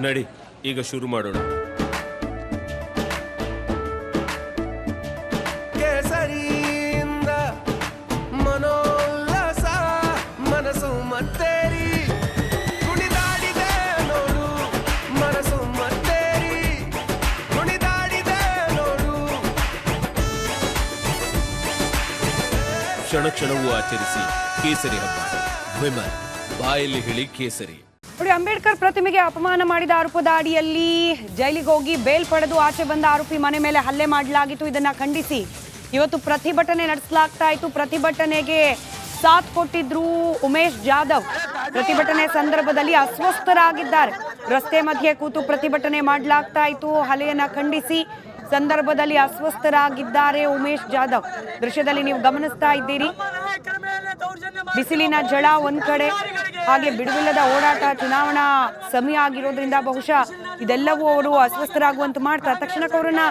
ನಡಿ ಈಗ ಶುರು ಮಾಡೋಣ. ಕೇಸರಿಯಿಂದ ಮನೋಲ್ಲಾಸ ಮನಸ್ಸು ಮತ್ತೇರಿ ಕುಣಿದಾಡಿದೆ ನೋಡು, ಮನಸ್ಸು ಮತ್ತೇರಿ ಕುಣಿದಾಡಿದೆ ನೋಡು. ಕ್ಷಣ ಕ್ಷಣವೂ ಆಚರಿಸಿ ಕೇಸರಿ ಹಬ್ಬ. ವಿಮಲ್ ಬಾಯಲ್ಲಿ ಹೇಳಿ ಕೇಸರಿ. ನೋಡಿ, ಅಂಬೇಡ್ಕರ್ ಪ್ರತಿಮೆಗೆ ಅಪಮಾನ ಮಾಡಿದ ಆರೋಪದ ಅಡಿಯಲ್ಲಿ ಜೈಲಿಗೆ ಹೋಗಿ ಬೇಲ್ ಪಡೆದು ಆಚೆ ಬಂದ ಆರೋಪಿ ಮನೆ ಮೇಲೆ ಹಲ್ಲೆ ಮಾಡಲಾಗಿತ್ತು. ಇದನ್ನ ಖಂಡಿಸಿ ಇವತ್ತು ಪ್ರತಿಭಟನೆ ನಡೆಸಲಾಗ್ತಾ ಇತ್ತು. ಪ್ರತಿಭಟನೆಗೆ ಸಾಥ್ ಕೊಟ್ಟಿದ್ರು ಉಮೇಶ್ ಜಾಧವ್. ಪ್ರತಿಭಟನೆ ಸಂದರ್ಭದಲ್ಲಿ ಅಸ್ವಸ್ಥರಾಗಿದ್ದಾರೆ. ರಸ್ತೆ ಮಧ್ಯೆ ಕೂತು ಪ್ರತಿಭಟನೆ ಮಾಡಲಾಗ್ತಾ ಇತ್ತು. ಹಲ್ಲೆಯನ್ನ ಖಂಡಿಸಿ ಸಂದರ್ಭದಲ್ಲಿ ಅಸ್ವಸ್ಥರಾಗಿದ್ದಾರೆ ಉಮೇಶ್ ಜಾಧವ್. ದೃಶ್ಯದಲ್ಲಿ ನೀವು ಗಮನಿಸ್ತಾ ಇದ್ದೀರಿ. ಬಿಸಿಲಿನ ಝಳ ಒಂದ್ ಕಡೆ, ಹಾಗೆ ಬಿಡುವಿಲ್ಲದ ಓಡಾಟ, ಚುನಾವಣಾ ಸಮಯ ಆಗಿರೋದ್ರಿಂದ ಬಹುಶಃ ಇದೆಲ್ಲವೂ ಅವರು ಅಸ್ವಸ್ಥರಾಗುವಂತೆ ಮಾಡ್ತಾರೆ. ತಕ್ಷಣಕ್ಕೆ ಅವರನ್ನ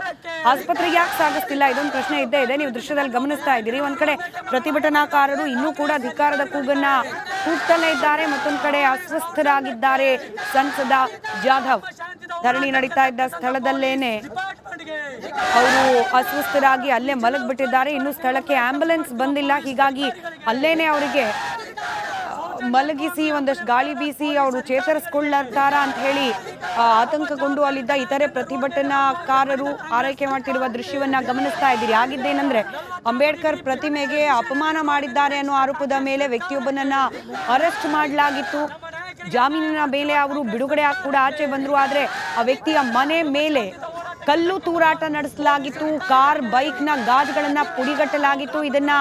ಆಸ್ಪತ್ರೆಗೆ ಯಾಕೆ ಸಾಗಿಸ್ತಿಲ್ಲ, ಇದೊಂದು ಪ್ರಶ್ನೆ ಇದ್ದೇ ಇದೆ. ನೀವು ದೃಶ್ಯದಲ್ಲಿ ಗಮನಿಸ್ತಾ ಇದ್ದೀರಿ. ಒಂದ್ ಕಡೆ ಪ್ರತಿಭಟನಾಕಾರರು ಇನ್ನೂ ಕೂಡ ಧಿಕ್ಕಾರದ ಕೂಗನ್ನ ಕೂಗ್ತಲೇ ಇದ್ದಾರೆ, ಮತ್ತೊಂದ್ ಕಡೆ ಅಸ್ವಸ್ಥರಾಗಿದ್ದಾರೆ ಸಂಸದ ಜಾಧವ್. ಧರಣಿ ನಡೀತಾ ಇದ್ದ ಸ್ಥಳದಲ್ಲೇನೆ ಅವರು ಅಸ್ವಸ್ಥರಾಗಿ ಅಲ್ಲೇ ಮಲಗ್ಬಿಟ್ಟಿದ್ದಾರೆ. ಇನ್ನು ಸ್ಥಳಕ್ಕೆ ಆಂಬ್ಯುಲೆನ್ಸ್ ಬಂದಿಲ್ಲ, ಹೀಗಾಗಿ ಅಲ್ಲೇನೆ ಅವರಿಗೆ ಮಲಗಿಸಿ ಒಂದಷ್ಟು ಗಾಳಿ ಬೀಸಿ ಅವರು ಚೇತರಿಸಿಕೊಳ್ಳುತ್ತಾರ ಅಂತ ಹೇಳಿ ಆತಂಕಗೊಂಡು ಅಲ್ಲಿದ್ದ ಇತರೆ ಪ್ರತಿಭಟನಾಕಾರರು ಆರೈಕೆ ಮಾಡ್ತಿರುವ ದೃಶ್ಯವನ್ನ ಗಮನಿಸ್ತಾ ಇದ್ದೀರಿ. ಆಗಿದ್ದೇನೆಂದ್ರೆ, ಅಂಬೇಡ್ಕರ್ ಪ್ರತಿಮೆಗೆ ಅಪಮಾನ ಮಾಡಿದ್ದಾರೆ ಅನ್ನೋ ಆರೋಪದ ಮೇಲೆ ವ್ಯಕ್ತಿಯೊಬ್ಬನನ್ನ ಅರೆಸ್ಟ್ ಮಾಡಲಾಗಿತ್ತು. ಜಾಮೀನಿನ ಮೇಲೆ ಅವರು ಬಿಡುಗಡೆ ಕೂಡ ಆಚೆ ಬಂದ್ರು. ಆದ್ರೆ ಆ ವ್ಯಕ್ತಿಯ ಮನೆ ಮೇಲೆ ಕಲ್ಲು ತೂರಾಟ ನಡೆಸಲಾಗಿತ್ತು. ಕಾರ್ ಬೈಕ್ನ ಗಾಜುಗಳನ್ನ ಪುಡಿಗಟ್ಟಲಾಗಿತ್ತು. ಇದನ್ನ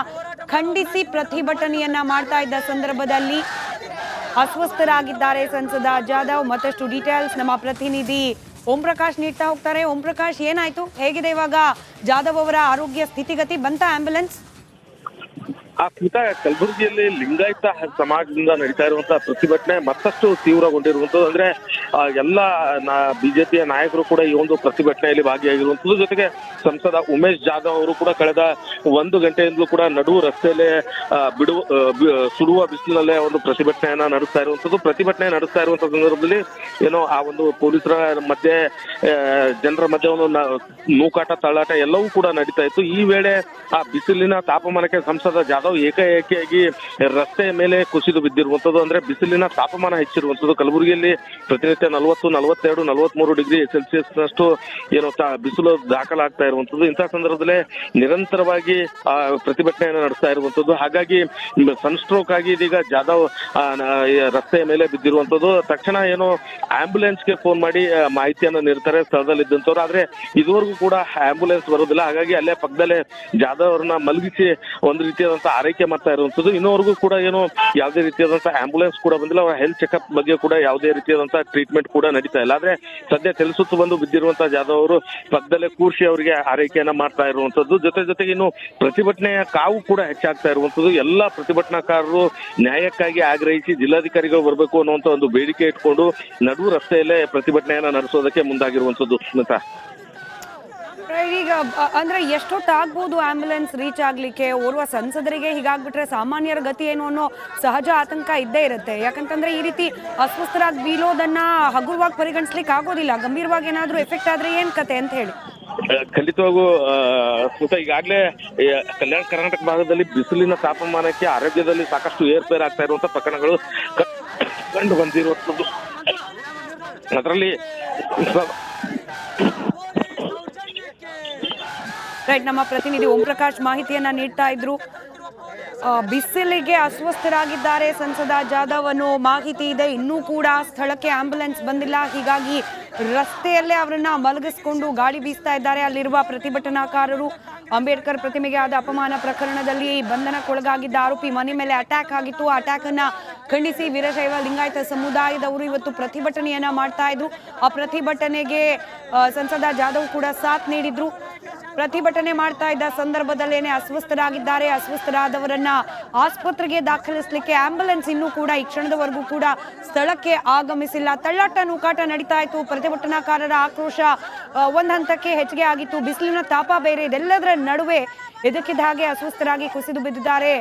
ಖಂಡಿಸಿ ಪ್ರತಿಭಟನೆಯನ್ನ ಮಾಡ್ತಾ ಇದ್ದ ಸಂದರ್ಭದಲ್ಲಿ ಅಸ್ವಸ್ಥರಾಗಿದ್ದಾರೆ ಸಂಸದ ಜಾಧವ್. ಮತ್ತಷ್ಟು ಡೀಟೇಲ್ಸ್ ನಮ್ಮ ಪ್ರತಿನಿಧಿ ಓಂ ಪ್ರಕಾಶ್ ನೀಡ್ತಾ ಹೋಗ್ತಾರೆ. ಓಂ ಪ್ರಕಾಶ್, ಏನಾಯ್ತು, ಹೇಗಿದೆ ಇವಾಗ ಜಾಧವ್ ಅವರ ಆರೋಗ್ಯ ಸ್ಥಿತಿಗತಿ? ಬಂತ ಆಂಬ್ಯುಲೆನ್ಸ್? ಸ್ಮಿತಾ, ಕಲಬುರಗಿಯಲ್ಲಿ ಲಿಂಗಾಯತ ಸಮಾಜದಿಂದ ನಡೀತಾ ಇರುವಂತಹ ಪ್ರತಿಭಟನೆ ಮತ್ತಷ್ಟು ತೀವ್ರಗೊಂಡಿರುವಂತದ್ದು. ಅಂದ್ರೆ ಎಲ್ಲ ಬಿಜೆಪಿಯ ನಾಯಕರು ಕೂಡ ಈ ಒಂದು ಪ್ರತಿಭಟನೆಯಲ್ಲಿ ಭಾಗಿಯಾಗಿರುವಂತದ್ದು. ಜೊತೆಗೆ ಸಂಸದ ಉಮೇಶ್ ಜಾಧವ್ ಅವರು ಕೂಡ ಕಳೆದ 1 ಗಂಟೆಯಿಂದಲೂ ಕೂಡ ನಡುವು ರಸ್ತೆಯಲ್ಲೇ ಸುಡುವ ಬಿಸಿಲಿನಲ್ಲೇ ಒಂದು ಪ್ರತಿಭಟನೆಯನ್ನ ನಡೆಸ್ತಾ ಇರುವಂತದ್ದು. ಪ್ರತಿಭಟನೆ ನಡೆಸ್ತಾ ಇರುವಂತಹ ಸಂದರ್ಭದಲ್ಲಿ ಏನೋ ಆ ಒಂದು ಪೊಲೀಸರ ಮಧ್ಯೆ ಜನರ ಮಧ್ಯೆ ಒಂದು ನೂಕಾಟ, ತಳ್ಳಾಟ ಎಲ್ಲವೂ ಕೂಡ ನಡೀತಾ ಇತ್ತು. ಈ ವೇಳೆ ಆ ಬಿಸಿಲಿನ ತಾಪಮಾನಕ್ಕೆ ಸಂಸದ ಜಾಧವ್ ಏಕಾಏಕಿಯಾಗಿ ರಸ್ತೆಯ ಮೇಲೆ ಕುಸಿದು ಬಿದ್ದಿರುವಂತದ್ದು. ಅಂದ್ರೆ ಬಿಸಿಲಿನ ತಾಪಮಾನ ಹೆಚ್ಚಿರುವಂತದ್ದು. ಕಲಬುರಗಿಯಲ್ಲಿ ಪ್ರತಿನಿತ್ಯ 40, 42, 43 ಡಿಗ್ರಿ ಸೆಲ್ಸಿಯಸ್ ನಷ್ಟು ಏನು ಬಿಸಿಲು ದಾಖಲಾಗ್ತಾ ಇರುವಂತದ್ದು. ಇಂತಹ ಸಂದರ್ಭದಲ್ಲೇ ನಿರಂತರವಾಗಿ ಪ್ರತಿಭಟನೆಯನ್ನು ನಡೆಸ್ತಾ ಇರುವಂತದ್ದು. ಹಾಗಾಗಿ ಸನ್ಸ್ಟ್ರೋಕ್ ಆಗಿ ಇದೀಗ ಜಾಧವ್ ರಸ್ತೆಯ ಮೇಲೆ ಬಿದ್ದಿರುವಂತದ್ದು. ತಕ್ಷಣ ಏನು ಆಂಬ್ಯುಲೆನ್ಸ್ಗೆ ಫೋನ್ ಮಾಡಿ ಮಾಹಿತಿಯನ್ನು ನೀಡ್ತಾರೆ ಸ್ಥಳದಲ್ಲಿ ಇದ್ದಂಥವ್ರು. ಆದ್ರೆ ಇದುವರೆಗೂ ಕೂಡ ಆಂಬ್ಯುಲೆನ್ಸ್ ಬರೋದಿಲ್ಲ. ಹಾಗಾಗಿ ಅಲ್ಲೇ ಪಕ್ಕದಲ್ಲೇ ಜಾಧವ್ ಅವ್ರನ್ನ ಮಲಗಿಸಿ ಒಂದು ರೀತಿಯಾದಂತಹ ಆರೈಕೆ ಮಾಡ್ತಾ ಇರುವಂತದ್ದು. ಇನ್ನೂವರೆಗೂ ಕೂಡ ಏನು ಯಾವುದೇ ರೀತಿಯಾದಂತಹ ಆಂಬ್ಯುಲೆನ್ಸ್ ಕೂಡ ಬಂದಿಲ್ಲ. ಅವರ ಹೆಲ್ತ್ ಚೆಕ್ಅಪ್ ಬಗ್ಗೆ ಕೂಡ ಯಾವುದೇ ರೀತಿಯಾದಂತಹ ಟ್ರೀಟ್ಮೆಂಟ್ ಕೂಡ ನಡೀತಾ ಇಲ್ಲ. ಆದ್ರೆ ಸದ್ಯ ತೆಲಸುತ್ತು ಬಂದು ಬಿದ್ದಿರುವಂತಹ ಜಾಧವ್ ಅವರು ಪಕ್ಕದಲ್ಲೇ ಕೂರ್ಸಿ ಅವರಿಗೆ ಆರೈಕೆಯನ್ನ ಮಾಡ್ತಾ ಇರುವಂತದ್ದು. ಜೊತೆಗೆ ಇನ್ನು ಪ್ರತಿಭಟನೆಯ ಕಾವು ಕೂಡ ಹೆಚ್ಚಾಗ್ತಾ ಇರುವಂತದ್ದು. ಎಲ್ಲ ಪ್ರತಿಭಟನಾಕಾರರು ನ್ಯಾಯಕ್ಕಾಗಿ ಆಗ್ರಹಿಸಿ ಜಿಲ್ಲಾಧಿಕಾರಿಗಳು ಬರಬೇಕು ಅನ್ನುವಂತ ಒಂದು ಬೇಡಿಕೆ ಇಟ್ಕೊಂಡು ನಡು ರಸ್ತೆಯಲ್ಲೇ ಪ್ರತಿಭಟನೆಯನ್ನ ನಡೆಸೋದಕ್ಕೆ ಮುಂದಾಗಿರುವಂತದ್ದು. ಸ್ಮಿತಾ, ಈಗ ಅಂದ್ರೆ ಎಷ್ಟೊತ್ತಾಗ್ಬೋದು ಆಂಬ್ಯುಲೆನ್ಸ್ ರೀಚ್ ಆಗ್ಲಿಕ್ಕೆ? ಓರ್ವ ಸಂಸದರಿಗೆ ಹೀಗಾಗ್ಬಿಟ್ರೆ ಸಾಮಾನ್ಯರ ಗತಿ ಏನು ಅನ್ನೋ ಸಹಜ ಆತಂಕ ಇದ್ದೇ ಇರುತ್ತೆ. ಯಾಕಂತಂದ್ರೆ ಈ ರೀತಿ ಅಸ್ವಸ್ಥರಾಗಿ ಬೀಳೋದನ್ನ ಹಗುರವಾಗಿ ಪರಿಗಣಿಸ್ಲಿಕ್ಕೆ ಆಗೋದಿಲ್ಲ. ಗಂಭೀರವಾಗಿ ಏನಾದ್ರೂ ಎಫೆಕ್ಟ್ ಆದ್ರೆ ಏನ್ ಕತೆ ಅಂತ ಹೇಳಿ. ಖಂಡಿತವಾಗೂ ಈಗಾಗಲೇ ಕಲ್ಯಾಣ ಕರ್ನಾಟಕ ಭಾಗದಲ್ಲಿ ಬಿಸಿಲಿನ ತಾಪಮಾನಕ್ಕೆ ಆರೋಗ್ಯದಲ್ಲಿ ಸಾಕಷ್ಟು ಏರ್ಪೇರ್ ಆಗ್ತಾ ಇರುವಂತಹ ಪ್ರಕರಣಗಳು ಕಂಡು ಬಂದಿರುವಂತದ್ದು. ಅದರಲ್ಲಿ ನಮ್ಮ ಪ್ರತಿನಿಧಿ ಓಂ ಪ್ರಕಾಶ್ ಮಾಹಿತಿಯನ್ನ ನೀಡ್ತಾ ಇದ್ರು. ಬಿಸಿಲಿಗೆ ಅಸ್ವಸ್ಥರಾಗಿದ್ದಾರೆ ಸಂಸದ ಜಾಧವ್ ಅನ್ನೋ ಮಾಹಿತಿ ಇದೆ. ಇನ್ನೂ ಕೂಡ ಸ್ಥಳಕ್ಕೆ ಆಂಬ್ಯುಲೆನ್ಸ್ ಬಂದಿಲ್ಲ, ಹೀಗಾಗಿ ರಸ್ತೆಯಲ್ಲೇ ಅವರನ್ನ ಮಲಗಿಸಿಕೊಂಡು ಗಾಳಿ ಬೀಸ್ತಾ ಇದ್ದಾರೆ ಅಲ್ಲಿರುವ ಪ್ರತಿಭಟನಾಕಾರರು. ಅಂಬೇಡ್ಕರ್ ಪ್ರತಿಮೆಗೆ ಆದ ಅಪಮಾನ ಪ್ರಕರಣದಲ್ಲಿ ಬಂಧನಕ್ಕೊಳಗಾಗಿದ್ದ ಆರೋಪಿ ಮನೆ ಮೇಲೆ ಅಟ್ಯಾಕ್ ಆಗಿತ್ತು. ಆ ಅಟ್ಯಾಕ್ ಅನ್ನ ಖಂಡಿಸಿ ವೀರಶೈವ ಲಿಂಗಾಯತ ಸಮುದಾಯದವರು ಇವತ್ತು ಪ್ರತಿಭಟನೆಯನ್ನ ಮಾಡ್ತಾ ಇದ್ರು. ಆ ಪ್ರತಿಭಟನೆಗೆ ಸಂಸದ ಜಾಧವ್ ಕೂಡ ಸಾಥ್ ನೀಡಿದ್ರು. ಪ್ರತಿಭಟನೆ ಮಾಡ್ತಾ ಇದ್ದ ಸಂದರ್ಭದಲ್ಲೇನೆ ಅಸ್ವಸ್ಥರಾಗಿದ್ದಾರೆ. ಅಸ್ವಸ್ಥರಾದವರನ್ನ ಆಸ್ಪತ್ರೆಗೆ ದಾಖಲಿಸಲಿಕ್ಕೆ ಆಂಬ್ಯುಲೆನ್ಸ್ ಇನ್ನೂ ಕೂಡ ಈ ಕ್ಷಣದವರೆಗೂ ಕೂಡ ಸ್ಥಳಕ್ಕೆ ಆಗಮಿಸಿಲ್ಲ. ತಳ್ಳಾಟ ನೂಕಾಟ ನಡೀತಾ ಇತ್ತು. ಪ್ರತಿಭಟನಾಕಾರರ ಆಕ್ರೋಶ ಒಂದ್ ಹಂತಕ್ಕೆ ಹೆಚ್ಚಿಗೆ ಆಗಿತ್ತು. ಬಿಸಿಲಿನ ತಾಪ ಬೇರೆ. ಇದೆಲ್ಲದರ ನಡುವೆ ಇದಕ್ಕಿದ್ದ ಹಾಗೆ ಅಸ್ವಸ್ಥರಾಗಿ ಕುಸಿದು ಬಿದ್ದಿದ್ದಾರೆ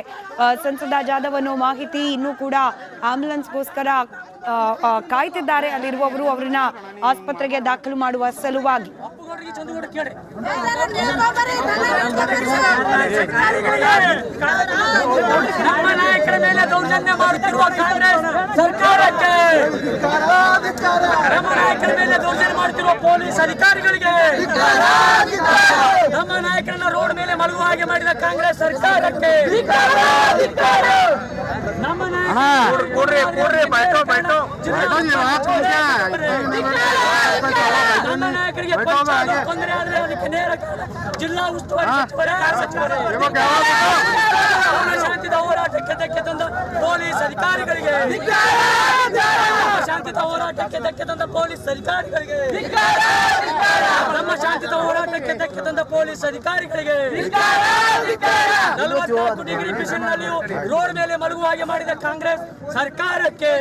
ಸಂಸದ ಜಾಧವ್ ಅನ್ನೋ ಮಾಹಿತಿ. ಇನ್ನೂ ಕೂಡ ಆಂಬ್ಯುಲೆನ್ಸ್ಗೋಸ್ಕರ ಕಾಯ್ತಿದ್ದಾರೆ ಅಲ್ಲಿರುವವರು, ಅವರನ್ನ ಆಸ್ಪತ್ರೆಗೆ ದಾಖಲು ಮಾಡುವ ಸಲುವಾಗಿ. ನಮ್ಮ ನಾಯಕರ ಮೇಲೆ ದೌರ್ಜನ್ಯ ಮಾಡುತ್ತಿರುವ ಕಾಂಗ್ರೆಸ್ ಸರ್ಕಾರಕ್ಕೆ, ನಮ್ಮ ನಾಯಕರ ಮೇಲೆ ದೌರ್ಜನ್ಯ ಮಾಡುತ್ತಿರುವ ಪೊಲೀಸ್ ಅಧಿಕಾರಿಗಳಿಗೆ, ನಮ್ಮ ನಾಯಕರನ್ನ ರೋಡ್ ಮೇಲೆ ಮಲಗುವ ಹಾಗೆ ಮಾಡಿದ ಕಾಂಗ್ರೆಸ್ ಸರ್ಕಾರಕ್ಕೆ, ನಮ್ಮ ನಾಯಕರಿಗೆ ತೊಂದರೆ ಆದ್ರೆ ಅದಕ್ಕೆ ನೇರ ಜಿಲ್ಲಾ ಉಸ್ತುವಾರಿ ಸಚಿವರೇ, ಶಾಂತಿದ ಹೋರಾಟಕ್ಕೆ ಧಕ್ಕೆ ತಂದ ಪೊಲೀಸ್ ಅಧಿಕಾರಿಗಳಿಗೆ, ಶಾಂತಿದ ಹೋರಾಟಕ್ಕೆ ಧಕ್ಕೆ ತಂದ ಪೊಲೀಸ್ ಅಧಿಕಾರಿಗಳಿಗೆ, ನಮ್ಮ ಶಾಂತಿದ ಹೋರಾಟಕ್ಕೆ ಧಕ್ಕೆ ತಂದ ಪೊಲೀಸ್ ಅಧಿಕಾರಿಗಳಿಗೆ, 44 ಡಿಗ್ರಿ ಬಿಸಿಲಿನಲ್ಲಿಯೂ ರೋಡ್ ಮೇಲೆ ಮಲಗುವ ಹಾಗೆ ಮಾಡಿದ ಕಾಂಗ್ರೆಸ್ ಸರ್ಕಾರಕ್ಕೆ,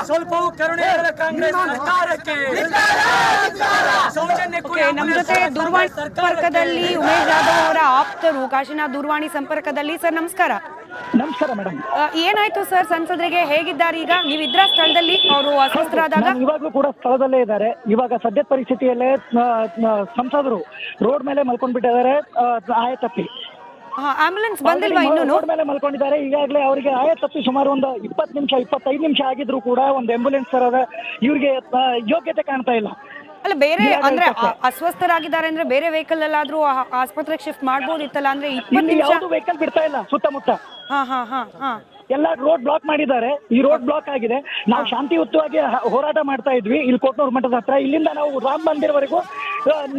ಸ್ವಲ್ಪವೂ ಕರುಣೆ ಇಲ್ಲದ ಕಾಂಗ್ರೆಸ್ ಸರ್ಕಾರಕ್ಕೆ, ನಮ್ಮ ಜೊತೆ ದೂರವಾಣಿ ಸಂಪರ್ಕದಲ್ಲಿ ಉಮೇಶ್ ಜಾಧವ್ ಅವರ ಆಪ್ತರು ಕಾಶಿನಾಥ್ ದೂರವಾಣಿ ಸಂಪರ್ಕದಲ್ಲಿ. ಸರ್ ನಮಸ್ಕಾರ. ನಮಸ್ಕಾರ ಮೇಡಮ್. ಏನಾಯ್ತು ಸರ್ ಸಂಸದರಿಗೆ? ಹೇಗಿದ್ದಾರೆ ಈಗ? ನೀವಿದ್ರ ಸ್ಥಳದಲ್ಲಿ ಅವರು ಅಸ್ವಸ್ಥರಾದಾಗ? ಇವಾಗಲೂ ಕೂಡ ಸ್ಥಳದಲ್ಲೇ ಇದ್ದಾರೆ. ಇವಾಗ ಸದ್ಯದ ಪರಿಸ್ಥಿತಿಯಲ್ಲೇ ಸಂಸದರು ರೋಡ್ ಮೇಲೆ ಮಲ್ಕೊಂಡ್ಬಿಟ್ಟಿದ್ದಾರೆ ಆಯ ತಪ್ಪಿ. ಆಂಬ್ಯುಲೆನ್ಸ್ ಬಂದಿಲ್ವಾ ಇನ್ನೂ? ರೋಡ್ ಮೇಲೆ ಮಲ್ಕೊಂಡಿದ್ದಾರೆ. ಈಗಾಗಲೇ ಅವರಿಗೆ ಆಯ ತಪ್ಪಿ ಸುಮಾರು ಒಂದು 20 ನಿಮಿಷ 25 ನಿಮಿಷ ಆಗಿದ್ರು ಕೂಡ ಒಂದು ಆಂಬ್ಯುಲೆನ್ಸ್ ತರದ ಇವ್ರಿಗೆ ಯೋಗ್ಯತೆ ಕಾಣ್ತಾ ಇಲ್ಲ. ಅಲ್ಲ ಬೇರೆ ಅಂದ್ರೆ ಅಸ್ವಸ್ಥರಾಗಿದ್ದಾರೆ ಅಂದ್ರೆ ಬೇರೆ ವೆಹಿಕಲ್ ಅಲ್ಲಾದ್ರೂ ಆಸ್ಪತ್ರೆಗೆ ಶಿಫ್ಟ್ ಮಾಡ್ಬೋದಿತ್ತಲ್ಲ. ಅಂದ್ರೆ 20 ನಿಮಿಷ ವೆಹಿಕಲ್ ಬಿಡ್ತಾ ಇಲ್ಲ ಸುತ್ತಮುತ್ತ. ಎಲ್ಲ ರೋಡ್ ಬ್ಲಾಕ್ ಮಾಡಿದ್ದಾರೆ. ಈ ರೋಡ್ ಬ್ಲಾಕ್ ಆಗಿದೆ. ನಾವು ಶಾಂತಿಯುತವಾಗಿ ಹೋರಾಟ ಮಾಡ್ತಾ ಇದ್ವಿ ಇಲ್ಲಿ ಕೋಟ್ನೂರು ಮಠದ ಹತ್ರ. ಇಲ್ಲಿಂದ ನಾವು ರಾಮ ಮಂದಿರವರೆಗೂ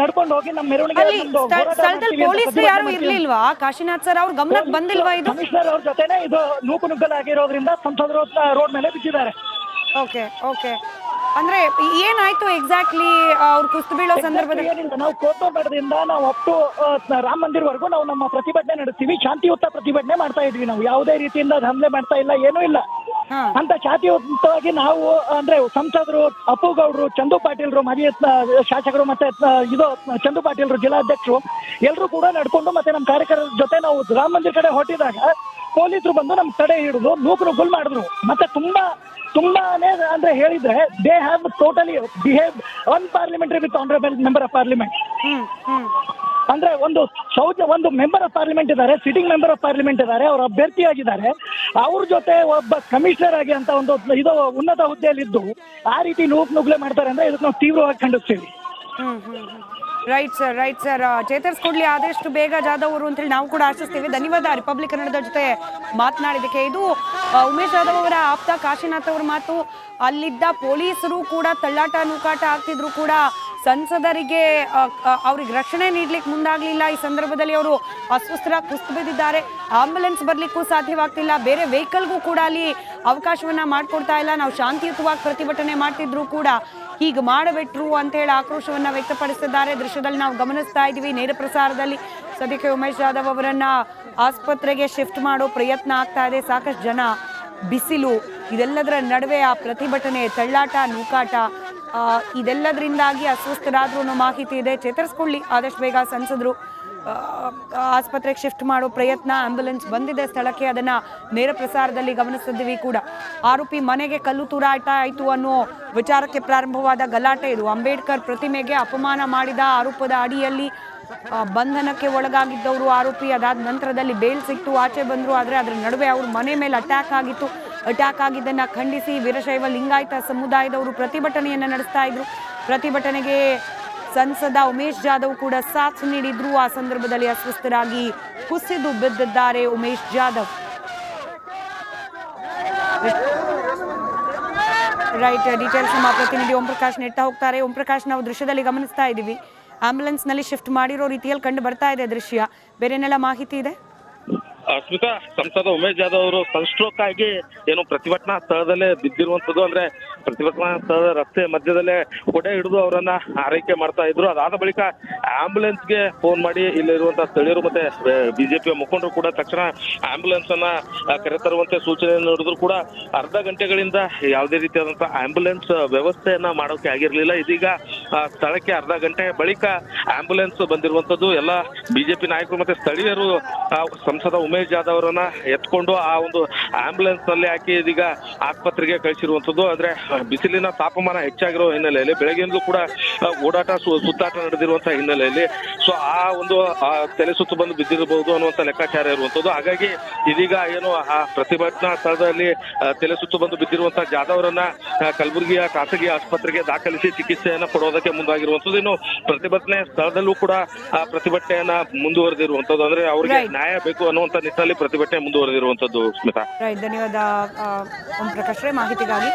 ನಡ್ಕೊಂಡು ಹೋಗಿ ನಮ್ಮ ಮೆರವಣಿಗೆ ಪೊಲೀಸರು ಯಾರು ಇರ್ಲಿಲ್ವಾ? ಕಾಶಿನಾಥ್ ಸರ್ ಅವ್ರ ಗಮನಕ್ಕೆ ಬಂದಿಲ್ವಾ ಇದು? ಕಮಿಷನರ್ ಅವ್ರ ಜೊತೆನೆ ಇದು ನೂಕುನುಗ್ಗಲಾಗಿರೋದ್ರಿಂದ ಸಂಸದರು ರೋಡ್ ಮೇಲೆ ಬಿದ್ದಿದ್ದಾರೆ. Okay okay. ಅಂದ್ರೆ ಏನಾಯ್ತು ಎಕ್ಸಾಕ್ಟ್ಲಿ ಅವ್ರು ಕುಸ್ತು ಬೀಳೋ ಸಂದರ್ಭದಲ್ಲಿ? ಏನಿಲ್ಲ, ನಾವು ಕೋಟ್ನೂರು ಮಠದಿಂದ ನಾವು ಅಪ್ ಟು ರಾಮ ಮಂದಿರವರೆಗೂ ನಾವು ನಮ್ಮ ಪ್ರತಿಭಟನೆ ನಡೆಸ್ತೀವಿ. ಶಾಂತಿಯುತ ಪ್ರತಿಭಟನೆ ಮಾಡ್ತಾ ಇದ್ವಿ. ನಾವು ಯಾವುದೇ ರೀತಿಯಿಂದ ಹಲ್ಲೆ ಮಾಡ್ತಾ ಇಲ್ಲ, ಏನೂ ಇಲ್ಲ ಅಂತ ಶಾಂತಿಯುತವಾಗಿ ನಾವು ಅಂದ್ರೆ ಸಂಸದರು ಅಪ್ಪು ಗೌಡ್ರು, ಚಂದು ಪಾಟೀಲ್ರು, ಮಾಜಿ ಶಾಸಕರು, ಮತ್ತೆ ಇದು ಚಂದು ಪಾಟೀಲ್ರು ಜಿಲ್ಲಾಧ್ಯಕ್ಷರು ಎಲ್ಲರೂ ಕೂಡ ನಡ್ಕೊಂಡು ಮತ್ತೆ ನಮ್ಮ ಕಾರ್ಯಕರ್ತರ ಜೊತೆ ನಾವು ರಾಮ ಮಂದಿರ ಕಡೆ ಹೊರಟಿದಾಗ ಪೊಲೀಸರು ಬಂದು ನಮ್ಮ ತಡೆ ಹಿಡಿದು ನೂಕುನುಗ್ಗಲ್ ಮಾಡಿದ್ರು. ಮತ್ತೆ ತುಂಬಾನೇ ಅಂದ್ರೆ ಹೇಳಿದ್ರೆ they have totally behave unparliamentary with honourable member of parliament. ಅಂದ್ರೆ ಒಂದು ಮೆಂಬರ್ ಆಫ್ ಪಾರ್ಲಿಮೆಂಟ್ ಇದ್ದಾರೆ, ಸಿಟಿಂಗ್ ಮೆಂಬರ್ ಆಫ್ ಪಾರ್ಲಿಮೆಂಟ್ ಇದ್ದಾರೆ, ಅವರು ಅಭ್ಯರ್ಥಿಯಾಗಿದ್ದಾರೆ. ಅವ್ರ ಜೊತೆ ಒಬ್ಬ ಕಮಿಷನರ್ ಆಗಿ ಅಂತ ಒಂದು ಇದು ಉನ್ನತ ಹುದ್ದೆಯಲ್ಲಿದ್ದು ಆ ರೀತಿ ನುಗ್ಲೆ ಮಾಡ್ತಾರೆ ಅಂದ್ರೆ ಇದಕ್ಕೆ ನಾವು ತೀವ್ರವಾಗಿ ಖಂಡಿಸ್ತೀವಿ. ರೈಟ್ ಸರ್ ಚೇತರಿಸ್ಕೊಡ್ಲಿ ಆದಷ್ಟು ಬೇಗ ಜಾಧವ್ ಅವರು ಅಂತೇಳಿ ನಾವು ಕೂಡ ಆಶಿಸ್ತೀವಿ. ಧನ್ಯವಾದ ರಿಪಬ್ಲಿಕ್ ಕನ್ನಡದ ಜೊತೆ ಮಾತನಾಡಿದಕ್ಕೆ. ಇದು ಉಮೇಶ್ ಜಾಧವ್ ಅವರ ಆಪ್ತ ಕಾಶಿನಾಥ್ ಅವರ ಮಾತು. ಅಲ್ಲಿದ್ದ ಪೊಲೀಸರು ಕೂಡ ತಳ್ಳಾಟ ನೂಕಾಟ ಆಗ್ತಿದ್ರು ಕೂಡ ಸಂಸದರಿಗೆ ಅವ್ರಿಗೆ ರಕ್ಷಣೆ ನೀಡ್ಲಿಕ್ಕೆ ಮುಂದಾಗ್ಲಿಲ್ಲ. ಈ ಸಂದರ್ಭದಲ್ಲಿ ಅವರು ಅಸ್ವಸ್ಥರಾಗಿ ಕುಸಿದು ಬಿದ್ದಿದ್ದಾರೆ. ಆಂಬ್ಯುಲೆನ್ಸ್ ಬರ್ಲಿಕ್ಕೂ ಸಾಧ್ಯವಾಗ್ತಿಲ್ಲ. ಬೇರೆ ವೆಹಿಕಲ್ಗೂ ಕೂಡ ಅಲ್ಲಿ ಅವಕಾಶವನ್ನ ಮಾಡ್ಕೊಡ್ತಾ ಇಲ್ಲ. ನಾವು ಶಾಂತಿಯುತವಾಗಿ ಪ್ರತಿಭಟನೆ ಮಾಡ್ತಿದ್ರು ಕೂಡ ಹೀಗೆ ಮಾಡಬಿಟ್ರು ಅಂತ ಹೇಳಿ ಆಕ್ರೋಶವನ್ನ ವ್ಯಕ್ತಪಡಿಸಿದ್ದಾರೆ. ದೃಶ್ಯದಲ್ಲಿ ನಾವು ಗಮನಿಸ್ತಾ ಇದ್ದೀವಿ ನೇರ ಪ್ರಸಾರದಲ್ಲಿ. ಸದ್ಯಕ್ಕೆ ಉಮೇಶ್ ಜಾಧವ್ ಅವರನ್ನ ಆಸ್ಪತ್ರೆಗೆ ಶಿಫ್ಟ್ ಮಾಡೋ ಪ್ರಯತ್ನ ಆಗ್ತಾ ಇದೆ. ಸಾಕಷ್ಟು ಜನ, ಬಿಸಿಲು, ಇದೆಲ್ಲದರ ನಡುವೆ ಆ ಪ್ರತಿಭಟನೆ, ತಳ್ಳಾಟ ನೂಕಾಟ ಇದೆಲ್ಲದರಿಂದಾಗಿ ಅಸ್ವಸ್ಥರಾದ್ರು ಅನ್ನೋ ಮಾಹಿತಿ ಇದೆ. ಚೇತರಿಸ್ಕೊಳ್ಳಿ ಆದಷ್ಟು ಬೇಗ ಸಂಸದರು. ಆಸ್ಪತ್ರೆಗೆ ಶಿಫ್ಟ್ ಮಾಡೋ ಪ್ರಯತ್ನ, ಆಂಬ್ಯುಲೆನ್ಸ್ ಬಂದಿದೆ ಸ್ಥಳಕ್ಕೆ, ಅದನ್ನ ನೇರ ಪ್ರಸಾರದಲ್ಲಿ ಗಮನಿಸಿದ್ವಿ ಕೂಡ. ಆರೋಪಿ ಮನೆಗೆ ಕಲ್ಲು ತೂರಾಟ ಆಯಿತು ಅನ್ನೋ ವಿಚಾರಕ್ಕೆ ಪ್ರಾರಂಭವಾದ ಗಲಾಟೆ ಇದು. ಅಂಬೇಡ್ಕರ್ ಪ್ರತಿಮೆಗೆ ಅಪಮಾನ ಮಾಡಿದ ಆರೋಪದ ಅಡಿಯಲ್ಲಿ ಬಂಧನಕ್ಕೆ ಒಳಗಾಗಿದ್ದವರು ಆರೋಪಿ. ಅದಾದ ನಂತರದಲ್ಲಿ ಬೇಲ್ ಸಿಕ್ತು, ಆಚೆ ಬಂದರು. ಆದರೆ ಅದರ ನಡುವೆ ಅವ್ರ ಮನೆ ಮೇಲೆ ಅಟ್ಯಾಕ್ ಆಗಿತ್ತು. ಅಟ್ಯಾಕ್ ಆಗಿದ್ದನ್ನು ಖಂಡಿಸಿ ವೀರಶೈವ ಲಿಂಗಾಯತ ಸಮುದಾಯದವರು ಪ್ರತಿಭಟನೆಯನ್ನು ನಡೆಸ್ತಾ ಇದ್ರು. ಪ್ರತಿಭಟನೆಗೆ ಸಂಸದ ಉಮೇಶ್ ಜಾಧವ್ ಕೂಡ ಸಾಥ್ ನೀಡಿದ್ರು. ಆ ಸಂದರ್ಭದಲ್ಲಿ ಅಸ್ವಸ್ಥರಾಗಿ ಕುಸಿದು ಬಿದ್ದಿದ್ದಾರೆ ಉಮೇಶ್ ಜಾಧವ್. ರೈಟ್, ಡೀಟೇಲ್ಸ್ ನಮ್ಮ ಪ್ರತಿನಿಧಿ ಓಂ ಪ್ರಕಾಶ್ ನೆಟ್ಟ ಹೋಗ್ತಾರೆ. ಓಂ ಪ್ರಕಾಶ್, ನಾವು ದೃಶ್ಯದಲ್ಲಿ ಗಮನಿಸ್ತಾ ಇದ್ದೀವಿ, ಆಂಬ್ಯುಲೆನ್ಸ್ ನಲ್ಲಿ ಶಿಫ್ಟ್ ಮಾಡಿರೋ ರೀತಿಯಲ್ಲಿ ಕಂಡು ಬರ್ತಾ ಇದೆ ದೃಶ್ಯ. ಬೇರೆನೆಲ್ಲ ಮಾಹಿತಿ ಇದೆ? ಸ್ಮಿತಾ, ಸಂಸದ ಉಮೇಶ್ ಜಾಧವ್ ಅವರು ಸನ್ಸ್ಟ್ರೋಕ್ ಆಗಿ ಏನು ಪ್ರತಿಭಟನಾ ಸ್ಥಳದಲ್ಲೇ ಬಿದ್ದಿರುವಂತದ್ದು. ಅಂದ್ರೆ ಪ್ರತಿಭಟನಾ ಸ್ಥಳದ ರಸ್ತೆ ಮಧ್ಯದಲ್ಲೇ ಕೊಡೆ ಹಿಡಿದು ಅವರನ್ನ ಆರೈಕೆ ಮಾಡ್ತಾ ಇದ್ರು. ಅದಾದ ಬಳಿಕ ಆಂಬ್ಯುಲೆನ್ಸ್ಗೆ ಫೋನ್ ಮಾಡಿ ಇಲ್ಲಿರುವಂತಹ ಸ್ಥಳೀಯರು ಮತ್ತೆ ಬಿಜೆಪಿಯ ಮುಖಂಡರು ಕೂಡ ತಕ್ಷಣ ಆಂಬ್ಯುಲೆನ್ಸ್ ಅನ್ನ ಕರೆತರುವಂತೆ ಸೂಚನೆ ನೀಡಿದ್ರು ಕೂಡ ಅರ್ಧ ಗಂಟೆಗಳಿಂದ ಯಾವುದೇ ರೀತಿಯಾದಂತಹ ಆಂಬ್ಯುಲೆನ್ಸ್ ವ್ಯವಸ್ಥೆಯನ್ನ ಮಾಡೋಕೆ ಆಗಿರ್ಲಿಲ್ಲ. ಇದೀಗ ಸ್ಥಳಕ್ಕೆ ಅರ್ಧ ಗಂಟೆ ಬಳಿಕ ಆಂಬ್ಯುಲೆನ್ಸ್ ಬಂದಿರುವಂತದ್ದು. ಎಲ್ಲ ಬಿಜೆಪಿ ನಾಯಕರು ಮತ್ತೆ ಸ್ಥಳೀಯರು ಸಂಸದ ಉಮೇಶ್ ಜಾಧವ್ ಅವರನ್ನ ಎತ್ಕೊಂಡು ಆ ಒಂದು ಆಂಬ್ಯುಲೆನ್ಸ್ ನಲ್ಲಿ ಹಾಕಿ ಇದೀಗ ಆಸ್ಪತ್ರೆಗೆ ಕಳಿಸಿರುವಂತದ್ದು. ಅಂದ್ರೆ ಬಿಸಿಲಿನ ತಾಪಮಾನ ಹೆಚ್ಚಾಗಿರೋ ಹಿನ್ನೆಲೆಯಲ್ಲಿ ಬೆಳಗ್ಗೆಯಿಂದಲೂ ಕೂಡ ಓಡಾಟ ಸುತ್ತಾಟ ನಡೆದಿರುವಂತಹ ಹಿನ್ನೆಲೆಯಲ್ಲಿ ಸೊ ಆ ಒಂದು ತಲೆ ಸುತ್ತು ಬಂದು ಬಿದ್ದಿರಬಹುದು ಅನ್ನುವಂತ ಲೆಕ್ಕಾಚಾರ ಇರುವಂತದ್ದು. ಹಾಗಾಗಿ ಇದೀಗ ಏನು ಆ ಪ್ರತಿಭಟನಾ ಸ್ಥಳದಲ್ಲಿ ತಲೆ ಸುತ್ತು ಬಂದು ಬಿದ್ದಿರುವಂತಹ ಜಾಧವ್ ಅವರನ್ನ ಕಲಬುರಗಿಯ ಖಾಸಗಿ ಆಸ್ಪತ್ರೆಗೆ ದಾಖಲಿಸಿ ಚಿಕಿತ್ಸೆಯನ್ನ ಕೊಡೋದಕ್ಕೆ ಮುಂದಾಗಿರುವಂತದ್ದು. ಇನ್ನು ಪ್ರತಿಭಟನೆ ಸ್ಥಳದಲ್ಲೂ ಕೂಡ ಪ್ರತಿಭಟನೆಯನ್ನ ಮುಂದುವರೆದಿರುವಂತದ್ದು. ಅಂದ್ರೆ ಅವರಿಗೆ ನ್ಯಾಯ ಬೇಕು ಅನ್ನುವಂತ ನಿಟ್ಟಿನಲ್ಲಿ ಪ್ರತಿಭಟನೆ ಮುಂದುವರೆದಿರುವಂತದ್ದು. ಸ್ಮಿತಾ, ಧನ್ಯವಾದ ಓಂ ಪ್ರಕಾಶ್ ರೈ ಮಾಹಿತಿಗಾಗಿ.